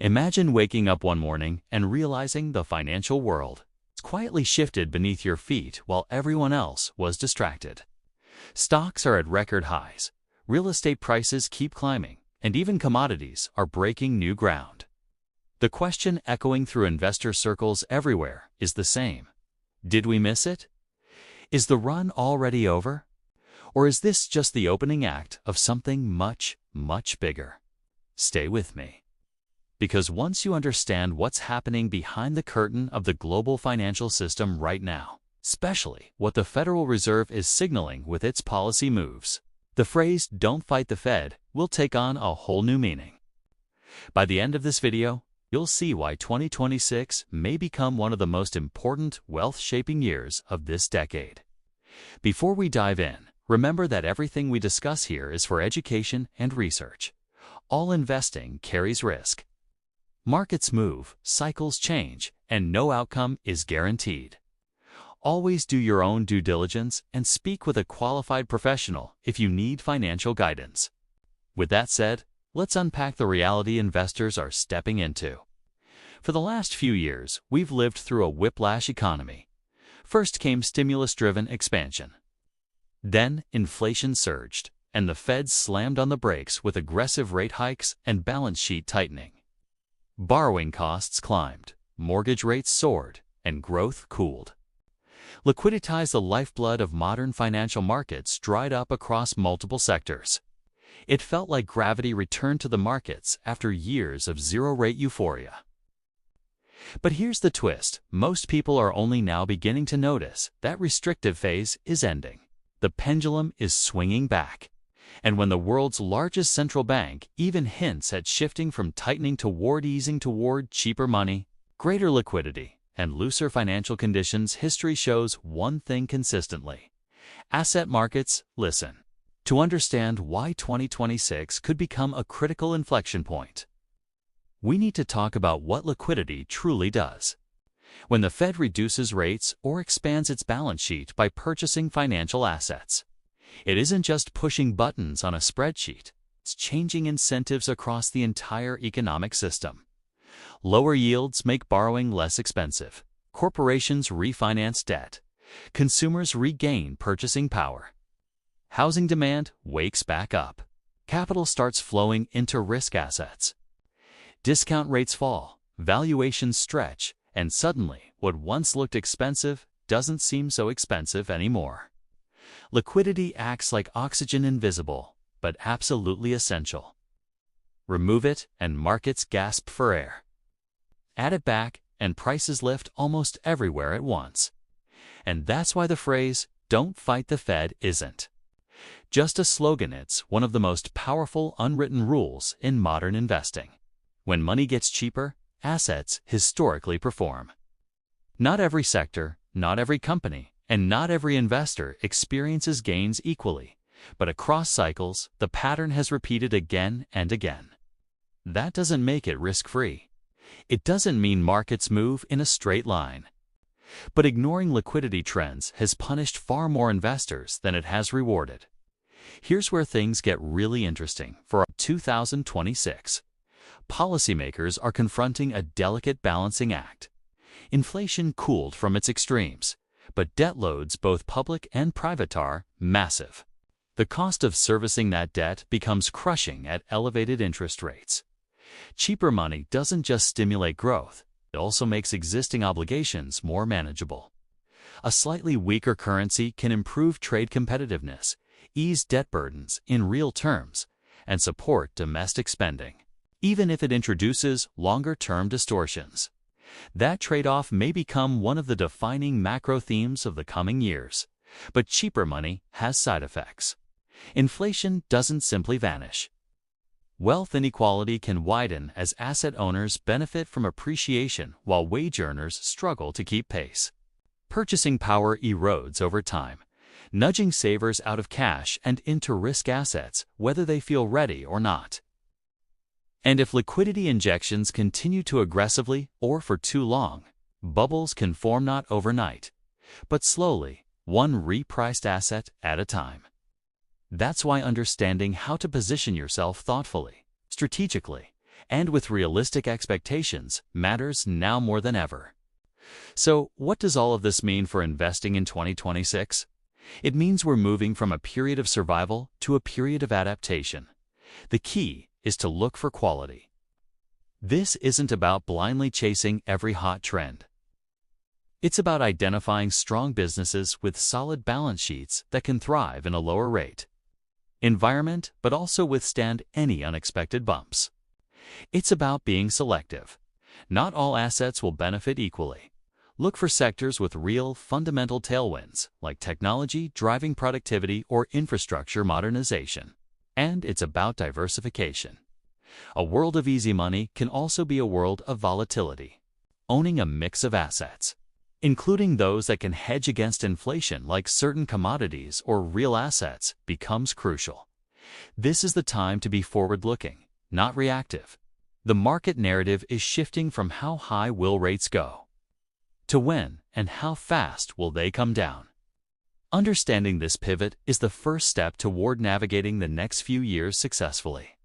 Imagine waking up one morning and realizing the financial world has quietly shifted beneath your feet while everyone else was distracted. Stocks are at record highs, real estate prices keep climbing, and even commodities are breaking new ground. The question echoing through investor circles everywhere is the same. Did we miss it? Is the run already over? Or is this just the opening act of something much, much bigger? Stay with me. Because once you understand what's happening behind the curtain of the global financial system right now, especially what the Federal Reserve is signaling with its policy moves, the phrase "don't fight the Fed" will take on a whole new meaning. By the end of this video, you'll see why 2026 may become one of the most important wealth-shaping years of this decade. Before we dive in, remember that everything we discuss here is for education and research. All investing carries risk. Markets move, cycles change, and no outcome is guaranteed. Always do your own due diligence and speak with a qualified professional if you need financial guidance. With that said, let's unpack the reality investors are stepping into. For the last few years, we've lived through a whiplash economy. First came stimulus-driven expansion. Then inflation surged, and the Fed slammed on the brakes with aggressive rate hikes and balance sheet tightening. Borrowing costs climbed, mortgage rates soared, and growth cooled. Liquidity, the lifeblood of modern financial markets, dried up across multiple sectors. It felt like gravity returned to the markets after years of zero-rate euphoria. But here's the twist. Most people are only now beginning to notice that restrictive phase is ending. The pendulum is swinging back. And when the world's largest central bank even hints at shifting from tightening toward easing toward cheaper money, greater liquidity, and looser financial conditions, history shows one thing consistently. Asset markets listen. To understand why 2026 could become a critical inflection point, we need to talk about what liquidity truly does. When the Fed reduces rates or expands its balance sheet by purchasing financial assets, it isn't just pushing buttons on a spreadsheet, it's changing incentives across the entire economic system. Lower yields make borrowing less expensive. Corporations refinance debt. Consumers regain purchasing power. Housing demand wakes back up. Capital starts flowing into risk assets. Discount rates fall, valuations stretch, and suddenly what once looked expensive doesn't seem so expensive anymore. Liquidity acts like oxygen, invisible, but absolutely essential. Remove it and markets gasp for air. Add it back and prices lift almost everywhere at once. And that's why the phrase, "don't fight the Fed," isn't just a slogan, it's one of the most powerful unwritten rules in modern investing. When money gets cheaper, assets historically perform. Not every sector, not every company, and not every investor experiences gains equally, but across cycles, the pattern has repeated again and again. That doesn't make it risk-free. It doesn't mean markets move in a straight line. But ignoring liquidity trends has punished far more investors than it has rewarded. Here's where things get really interesting. For 2026, policymakers are confronting a delicate balancing act. Inflation cooled from its extremes, but debt loads, both public and private, are massive. The cost of servicing that debt becomes crushing at elevated interest rates. Cheaper money doesn't just stimulate growth, it also makes existing obligations more manageable. A slightly weaker currency can improve trade competitiveness, ease debt burdens in real terms, and support domestic spending, even if it introduces longer-term distortions. That trade-off may become one of the defining macro themes of the coming years. But cheaper money has side effects. Inflation doesn't simply vanish. Wealth inequality can widen as asset owners benefit from appreciation while wage earners struggle to keep pace. Purchasing power erodes over time, nudging savers out of cash and into risk assets, whether they feel ready or not. And if liquidity injections continue too aggressively or for too long, bubbles can form not overnight, but slowly, one repriced asset at a time. That's why understanding how to position yourself thoughtfully, strategically, and with realistic expectations matters now more than ever. So, what does all of this mean for investing in 2026? It means we're moving from a period of survival to a period of adaptation. The key is to look for quality. This isn't about blindly chasing every hot trend. It's about identifying strong businesses with solid balance sheets that can thrive in a lower rate environment, but also withstand any unexpected bumps. It's about being selective. Not all assets will benefit equally. Look for sectors with real, fundamental tailwinds, like technology driving productivity or infrastructure modernization. And it's about diversification. A world of easy money can also be a world of volatility. Owning a mix of assets, including those that can hedge against inflation like certain commodities or real assets, becomes crucial. This is the time to be forward-looking, not reactive. The market narrative is shifting from how high will rates go to when and how fast will they come down. Understanding this pivot is the first step toward navigating the next few years successfully.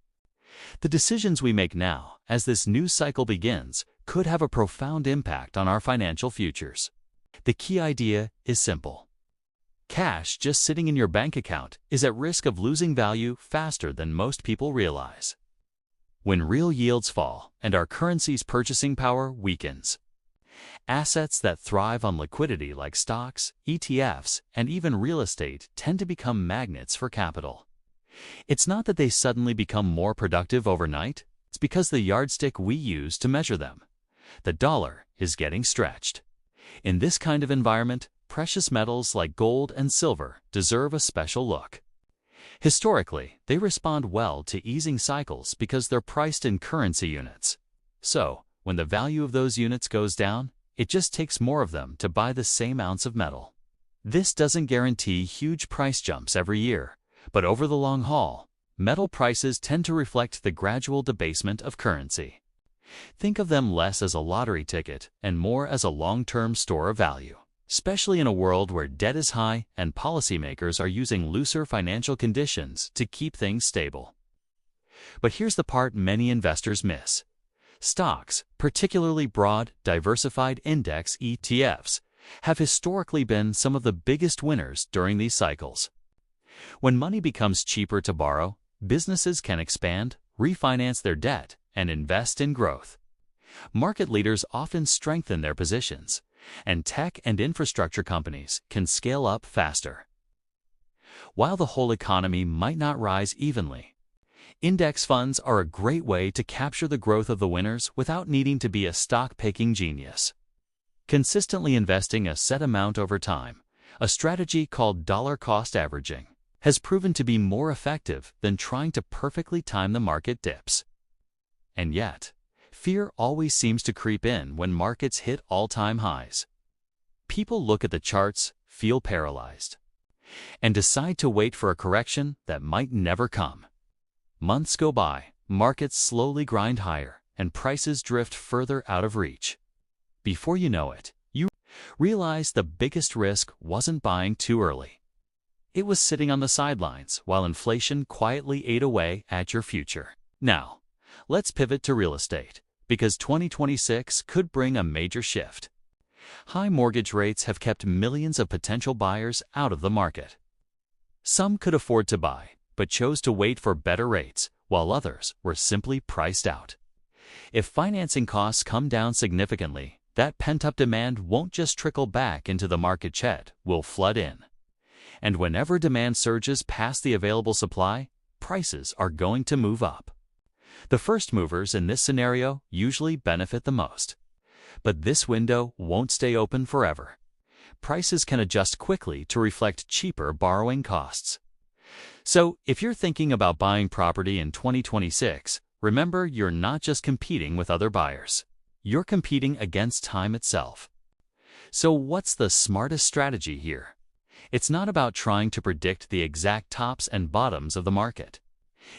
The decisions we make now, as this new cycle begins, could have a profound impact on our financial futures. The key idea is simple. Cash just sitting in your bank account is at risk of losing value faster than most people realize. When real yields fall and our currency's purchasing power weakens, assets that thrive on liquidity like stocks, ETFs, and even real estate tend to become magnets for capital. It's not that they suddenly become more productive overnight, it's because the yardstick we use to measure them, the dollar, is getting stretched. In this kind of environment, precious metals like gold and silver deserve a special look. Historically, they respond well to easing cycles because they're priced in currency units. So, when the value of those units goes down, it just takes more of them to buy the same ounce of metal. This doesn't guarantee huge price jumps every year, but over the long haul, metal prices tend to reflect the gradual debasement of currency. Think of them less as a lottery ticket and more as a long-term store of value, especially in a world where debt is high and policymakers are using looser financial conditions to keep things stable. But here's the part many investors miss. Stocks, particularly broad, diversified index ETFs, have historically been some of the biggest winners during these cycles. When money becomes cheaper to borrow, businesses can expand, refinance their debt, and invest in growth. Market leaders often strengthen their positions, and tech and infrastructure companies can scale up faster. While the whole economy might not rise evenly, index funds are a great way to capture the growth of the winners without needing to be a stock-picking genius. Consistently investing a set amount over time, a strategy called dollar-cost averaging, has proven to be more effective than trying to perfectly time the market dips. And yet, fear always seems to creep in when markets hit all-time highs. People look at the charts, feel paralyzed, and decide to wait for a correction that might never come. Months go by, markets slowly grind higher, and prices drift further out of reach. Before you know it, you realize the biggest risk wasn't buying too early. It was sitting on the sidelines while inflation quietly ate away at your future. Now, let's pivot to real estate, because 2026 could bring a major shift. High mortgage rates have kept millions of potential buyers out of the market. Some could afford to buy, but chose to wait for better rates, while others were simply priced out. If financing costs come down significantly, that pent-up demand won't just trickle back into the market, it will flood in. And whenever demand surges past the available supply, prices are going to move up. The first movers in this scenario usually benefit the most. But this window won't stay open forever. Prices can adjust quickly to reflect cheaper borrowing costs. So, if you're thinking about buying property in 2026, remember you're not just competing with other buyers. You're competing against time itself. So what's the smartest strategy here? It's not about trying to predict the exact tops and bottoms of the market.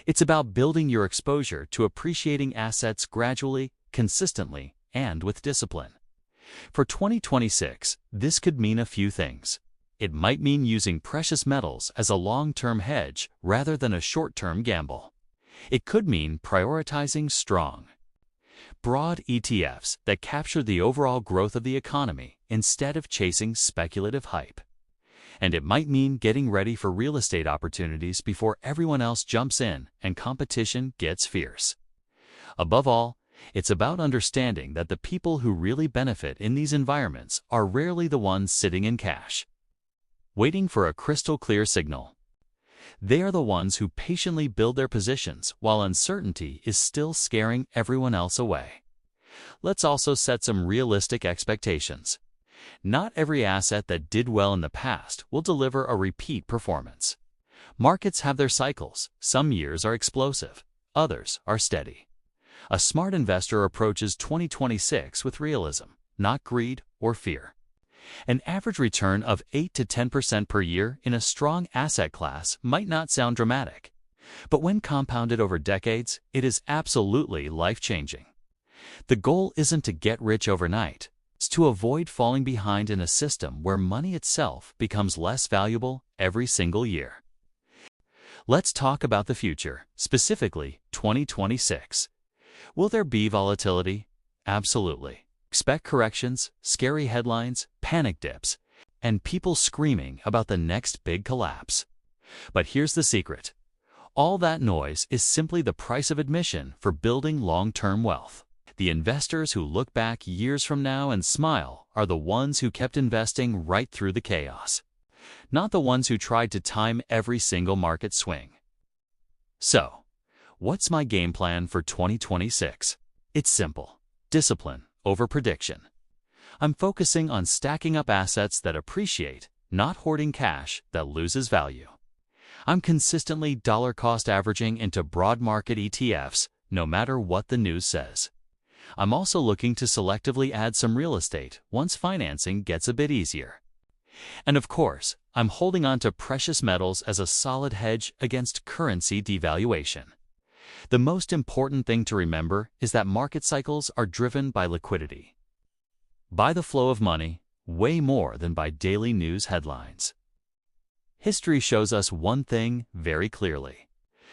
It's about building your exposure to appreciating assets gradually, consistently, and with discipline. For 2026, this could mean a few things. It might mean using precious metals as a long-term hedge rather than a short-term gamble. It could mean prioritizing strong, broad ETFs that capture the overall growth of the economy instead of chasing speculative hype. And it might mean getting ready for real estate opportunities before everyone else jumps in and competition gets fierce. Above all, it's about understanding that the people who really benefit in these environments are rarely the ones sitting in cash, waiting for a crystal clear signal. They are the ones who patiently build their positions while uncertainty is still scaring everyone else away. Let's also set some realistic expectations. Not every asset that did well in the past will deliver a repeat performance. Markets have their cycles. Some years are explosive, others are steady. A smart investor approaches 2026 with realism, not greed or fear. An average return of 8 to 10% per year in a strong asset class might not sound dramatic, but when compounded over decades, it is absolutely life-changing. The goal isn't to get rich overnight. It's to avoid falling behind in a system where money itself becomes less valuable every single year. Let's talk about the future, specifically 2026. Will there be volatility? Absolutely. Expect corrections, scary headlines, panic dips, and people screaming about the next big collapse. But here's the secret. All that noise is simply the price of admission for building long-term wealth. The investors who look back years from now and smile are the ones who kept investing right through the chaos, not the ones who tried to time every single market swing. So, what's my game plan for 2026? It's simple. Discipline over prediction. I'm focusing on stacking up assets that appreciate, not hoarding cash that loses value. I'm consistently dollar-cost averaging into broad market ETFs, no matter what the news says. I'm also looking to selectively add some real estate once financing gets a bit easier. And of course, I'm holding on to precious metals as a solid hedge against currency devaluation. The most important thing to remember is that market cycles are driven by liquidity, by the flow of money, way more than by daily news headlines. History shows us one thing very clearly.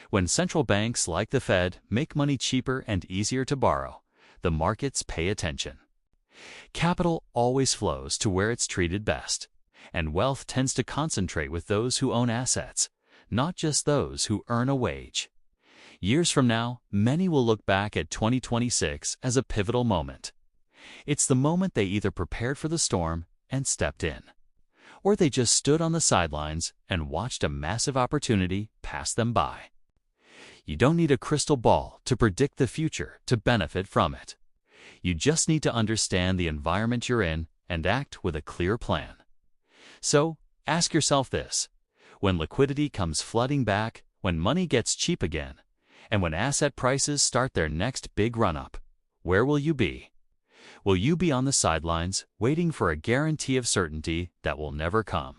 When central banks like the Fed make money cheaper and easier to borrow, the markets pay attention. Capital always flows to where it's treated best, and wealth tends to concentrate with those who own assets, not just those who earn a wage. Years from now, many will look back at 2026 as a pivotal moment. It's the moment they either prepared for the storm and stepped in, or they just stood on the sidelines and watched a massive opportunity pass them by. You don't need a crystal ball to predict the future to benefit from it. You just need to understand the environment you're in and act with a clear plan. So, ask yourself this. When liquidity comes flooding back, when money gets cheap again, and when asset prices start their next big run-up, where will you be? Will you be on the sidelines, waiting for a guarantee of certainty that will never come?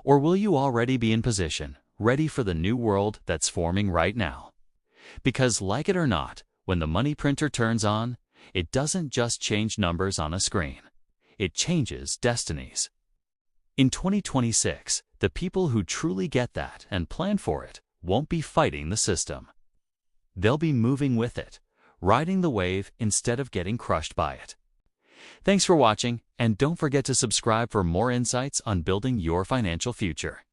Or will you already be in position, ready for the new world that's forming right now? Because like it or not, when the money printer turns on, it doesn't just change numbers on a screen. It changes destinies. In 2026, the people who truly get that and plan for it won't be fighting the system. They'll be moving with it, riding the wave instead of getting crushed by it. Thanks for watching, and don't forget to subscribe for more insights on building your financial future.